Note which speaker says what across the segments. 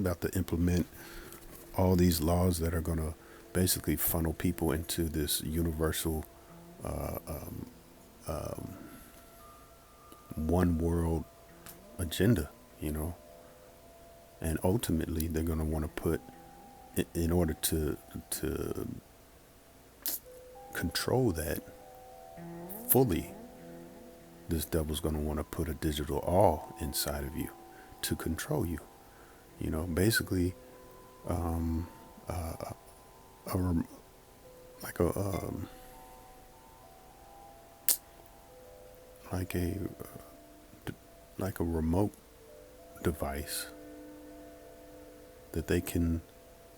Speaker 1: about to implement all these laws that are going to basically funnel people into this universal uh, um, um, one world agenda, you know, and ultimately they're going to want to put in order to control that fully. This devil's going to want to put a digital all inside of you to control you. You know, basically, um, uh, a, like a like a like a remote device that they can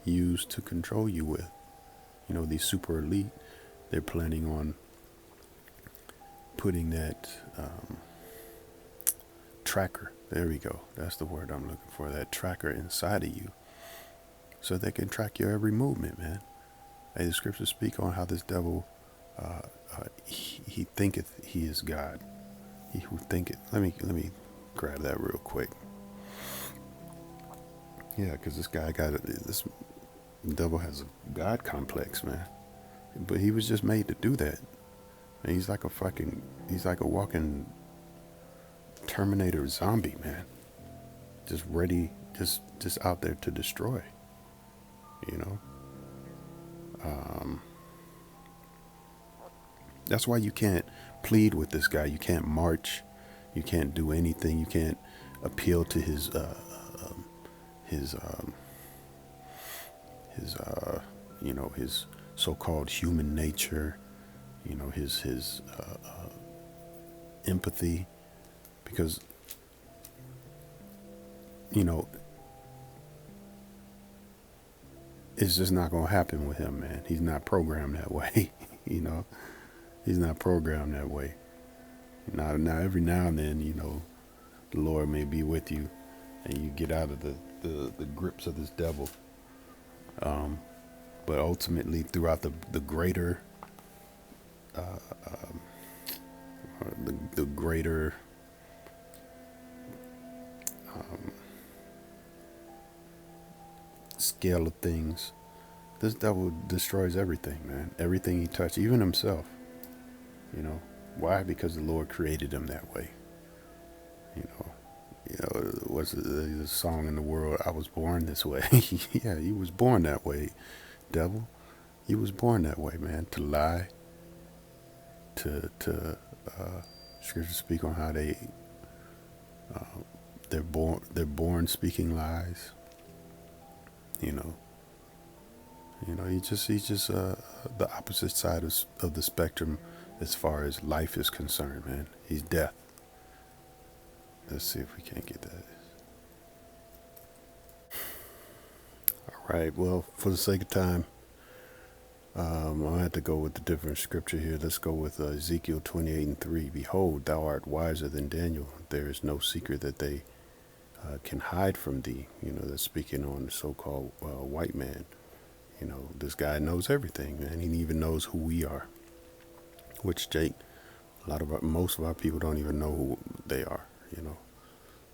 Speaker 1: use to control you with. You know, these super elite, they're planning on putting that tracker. There we go. That's the word I'm looking for. That tracker inside of you, so they can track your every movement, man. Hey, the scriptures speak on how this devil, he thinketh he is God. He who thinketh. Let me grab that real quick. Yeah, because this guy got this devil has a God complex, man. But he was just made to do that. And he's like a walking Terminator zombie, man. Just ready, just out there to destroy. You know. Um, that's why you can't plead with this guy. You can't march. You can't do anything. You can't appeal to his his you know, his so-called human nature. You know, his empathy, because you know it's just not gonna happen with him, man. He's not programmed that way. You know, he's not programmed that way. Now, every now and then, you know, the Lord may be with you, and you get out of the grips of this devil. Um, but ultimately, throughout the greater uh, um, the greater um, scale of things, this devil destroys everything, man. Everything he touches, even himself. You know why? Because the Lord created him that way. You know. You know, what's the song in the world? I was born this way. Yeah, you was born that way, devil. You was born that way, man. To lie, to scriptures speak on how uh, they're born speaking lies. You know, he's just the opposite side of the spectrum as far as life is concerned, man. He's death. Let's see if we can't get that. All right. Well, for the sake of time, I'll have to go with a different scripture here. Let's go with Ezekiel 28:3. Behold, thou art wiser than Daniel. There is no secret that they can hide from thee. You know, that's speaking on the so-called white man. You know, this guy knows everything, man. He even knows who we are, which Jake, most of our people don't even know who they are. You know,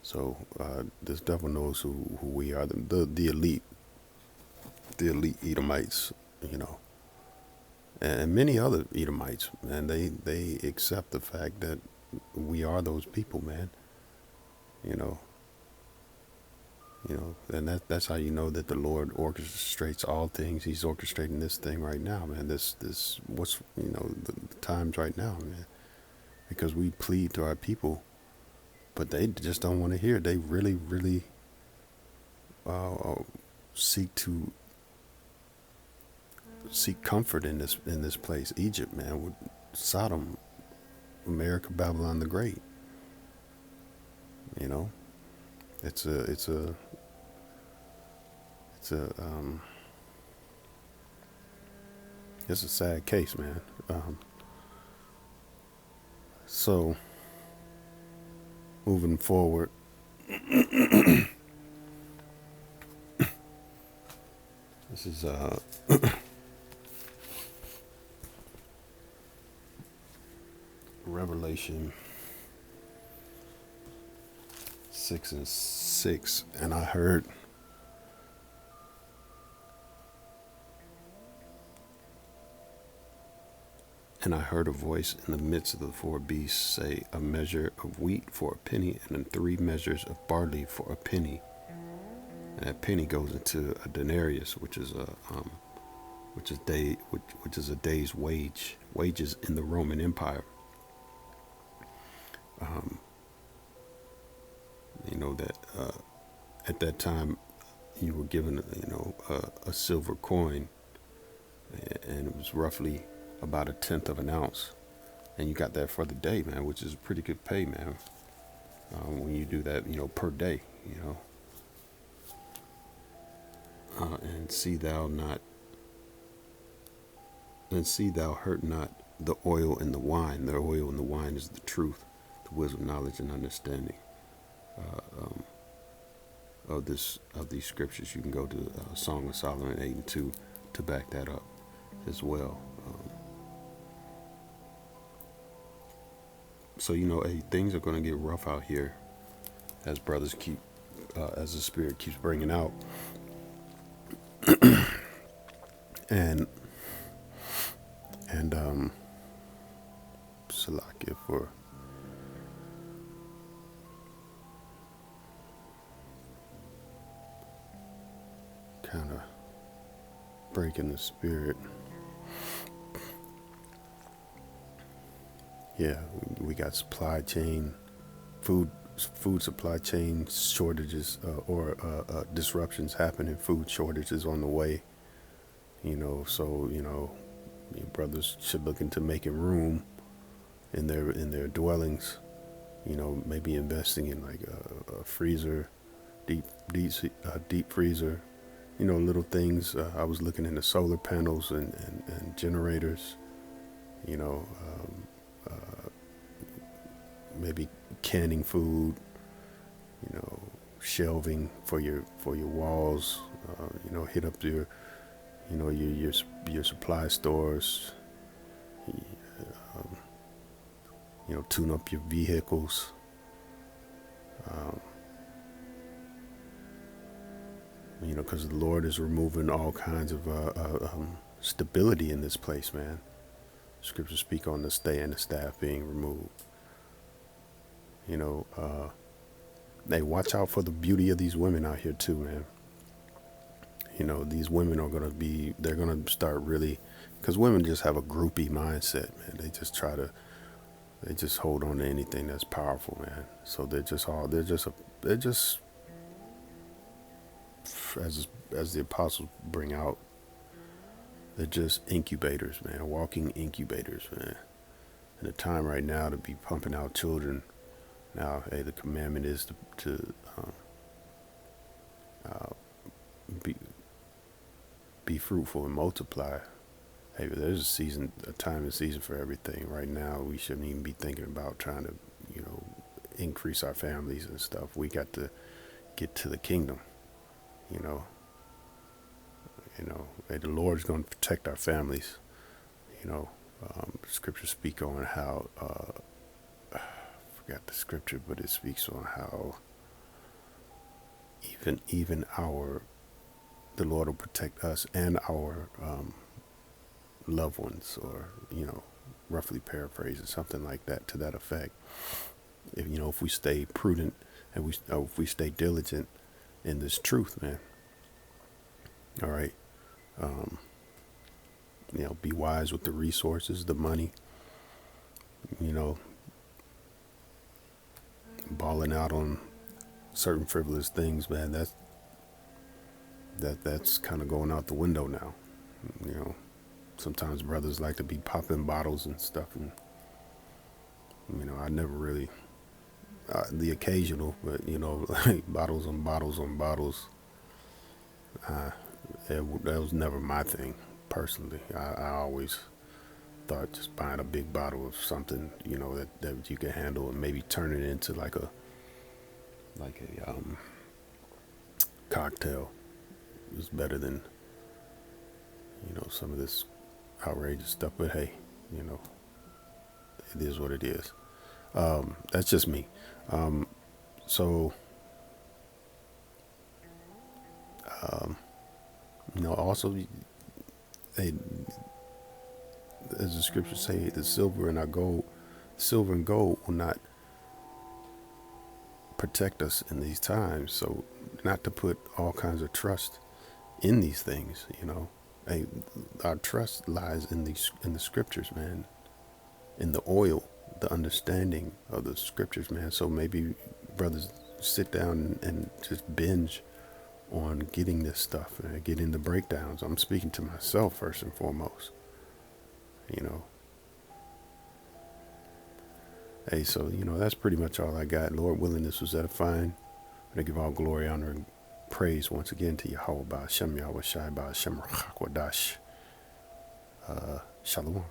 Speaker 1: so this devil knows who we are. The elite Edomites. You know, and many other Edomites, man. They accept the fact that we are those people, man. You know, and that's how you know that the Lord orchestrates all things. He's orchestrating this thing right now, man. This what's the times right now, man. Because we plead to our people, but they just don't want to hear. They really, really seek to seek comfort in this place, Egypt, man. With Sodom, America, Babylon the Great. You know, it's a it's a it's a it's a sad case, man. So moving forward, this is Revelation 6:6, and I heard And I heard a voice in the midst of the four beasts say, a measure of wheat for a penny, and then 3 measures of barley for a penny. And that penny goes into a denarius, which is a day's wages in the Roman Empire. You know that at that time you were given a silver coin, and it was roughly about 1/10 of an ounce, and you got that for the day, man, which is pretty good pay, man. When you do that, per day, and see thou hurt not the oil and the wine. The oil and the wine is the truth, the wisdom, knowledge, and understanding of these scriptures. You can go to Song of Solomon 8:2 to back that up as well. So hey, things are going to get rough out here as brothers as the Spirit keeps bringing out. and Salakia for kind of breaking the spirit. Yeah, we got supply chain, food supply chain shortages or disruptions happening, food shortages on the way. So brothers should look into making room in their dwellings. Maybe investing in like a freezer, deep freezer. Little things. I was looking into solar panels and generators. Maybe canning food. Shelving for your walls. Hit up your supply stores. Tune up your vehicles. Because the Lord is removing all kinds of stability in this place, man. Scriptures speak on the stay and the staff being removed. Hey, watch out for the beauty of these women out here too, man. These women are they're going to start really, because women just have a groupie mindset, man. They just hold on to anything that's powerful, man. So they're just as the apostles bring out, they're just incubators, man, walking incubators, man. And the time right now to be pumping out children. Now, hey, the commandment is to be fruitful and multiply. Hey, there's a time and season for everything. Right now, we shouldn't even be thinking about trying to, increase our families and stuff. We got to get to the kingdom. Hey, the Lord's going to protect our families. Scriptures speak on how. I forgot the scripture, but it speaks on how even the Lord will protect us and our loved ones, or roughly paraphrasing something like that to that effect. If we stay prudent and if we stay diligent in this truth, man. All right. Be wise with the resources, the money. Balling out on certain frivolous things, man. That's kind of going out the window now. Sometimes brothers like to be popping bottles and stuff, and I never really the occasional, but like bottles on bottles on bottles. That was never my thing personally. I always thought just buying a big bottle of something, that you can handle, and maybe turn it into like a cocktail is better than some of this outrageous stuff. But hey, it is what it is. That's just me. So also, hey, as the scriptures say, the silver and gold will not protect us in these times. So not to put all kinds of trust in these things, Hey, our trust lies in the scriptures, man, in the oil, the understanding of the scriptures, man. So maybe brothers sit down and just binge on getting this stuff and getting the breakdowns. I'm speaking to myself first and foremost, you know. Hey, so that's pretty much all I got. Lord willing, this was edifying. I give all glory, honor, and praise once again to Yahweh, Ba'ashem Yahweh Shai, Ba'ashem Rachak Wadash. Shalom.